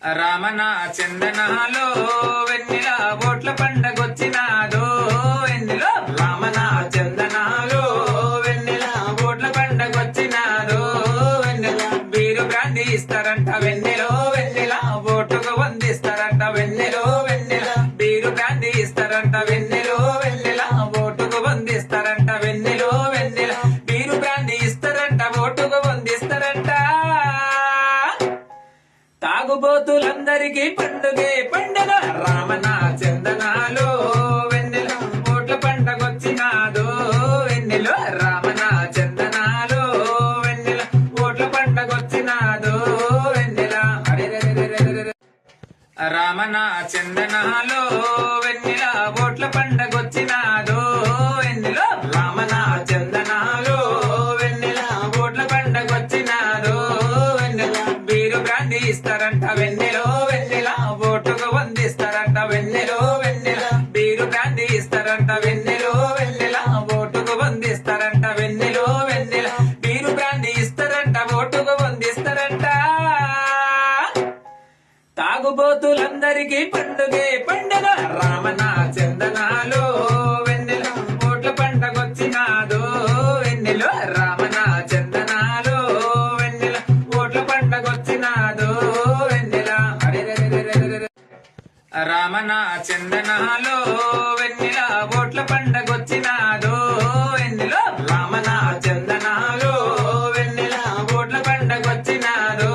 రామన చందనాలో వెన్నెల ఓట్ల పండగొచ్చినాదో వెన్నెలో రామన చందనాలో వెన్నెల ఓట్ల పండగొచ్చినాదో వెన్నెల beer brandy ఇస్తారంట వెన్నెలో వెన్నెల ఓటుకు వందిస్తారంట వెన్నెలో వెన్నెల బీరు బ్రాంతి ఇస్తారంట వెన్నెలో వెన్నెల ఓటుకు వందిస్తారంట వెన్నెలో వెన్నెల బీరు బ్రాంతి ఇస్తారంట ఓటుకు వందిస్తారంట తాగుబోతులందరికీ పండుగే పండుగ రామన చందనాలో వెన్నెల ఓట్ల పండగొచ్చినాదో వెన్నెలో రామన చందనాలో వెన్నెల ఓట్ల పండగొచ్చినాదో వెన్నెల రామన చందనాలో వెన్నెల ఓట్ల పండగొచ్చినాదో వెన్నెలో రామన చందనాలో వెన్నెల ఓట్ల పండగొచ్చినాదో వెన్నెల బీరు బ్రాంతి ఇస్తారంట వెన్నెలో వెన్నెల ఓటుకు వందిస్తారంట వెన్నెలో వెన్నెల బీరు బ్రాంతి ఇస్తారంట వెన్నెలో వెన్నెల ఓటుకు వందిస్తారంట వెన్నెలో వెన్నెల బీరు బ్రాంతి ఇస్తారంట ఓటుకు వందిస్తారంట తాగుబోతులందరికీ పండుగే పండుగ రామన చందనాలో వెన్నెల ఓట్ల పండగొచ్చినాదో వెన్నెలో రామన చందనాలో వెన్నెల ఓట్ల పండగొచ్చినాదో వెన్నెల రామన చందనాలో వెన్నెల ఓట్ల పండగొచ్చినాదో వెన్నెలో రామన చందనాలో వెన్నెల ఓట్ల పండగొచ్చినాదో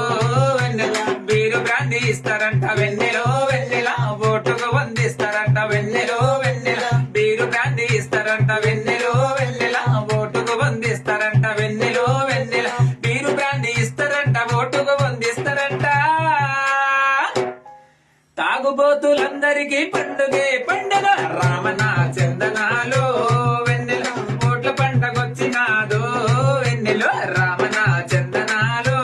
వెన్నెల బీరు బ్రాంతి ఇస్తారంట వెన్నెలో వెన్నెల ఓటుకు వందిస్తారంట వెన్నెలో వెన్నెల బీరు బ్రాంతి ఇస్తారంట వెన్నెలో వెన్నెల ఓటుకు వందిస్తారంట వెన్నెలో వెన్నెల బీరు బ్రాంతి ఇస్తారంట ఓటుకు వందిస్తారంట తాగుబోతులందరికీ పండుగే పండుగ రామన చందనాలో వెన్నెల ఓట్ల పండగొచ్చినాదో వెన్నెలో రామన చందనాలో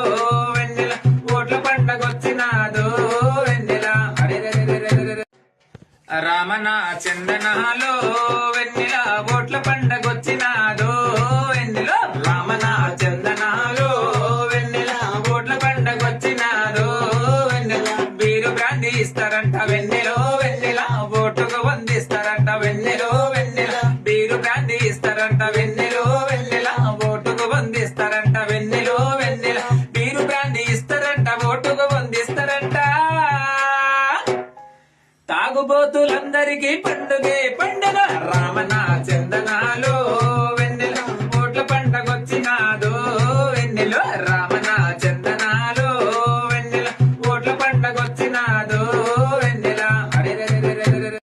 వెన్నెల ఓట్ల పండగొచ్చినాదో వెన్నెల రామన చందనాలో వెన్నెల ఓట్ల పండగొచ్చినాదో వెన్నెలో రామన చందనాలో వెన్నెల ఓట్ల పండగొచ్చినాదో వెన్నెల బీరు బ్రాంతి ఇస్తారంట వెన్నెలో వెన్నెల ఓటుకు వందిస్తారంట వెన్నెలో వెన్నెల బీరు బ్రాంతి ఇస్తారంట వెన్నెలో వెన్నెల ఓటుకు వందిస్తారంట వెన్నెలో వెన్నెల బీరు బ్రాంతి ఇస్తారంట ఓటుకు వందిస్తారంట తాగుబోతులందరికీ పండుగే పండుగ రామన చందనాలో వెన్నెల ఓట్ల పండగొచ్చినాదో వెన్నెలో రామన చందనాలో వెన్నెల ఓట్ల పండగొచ్చినాదో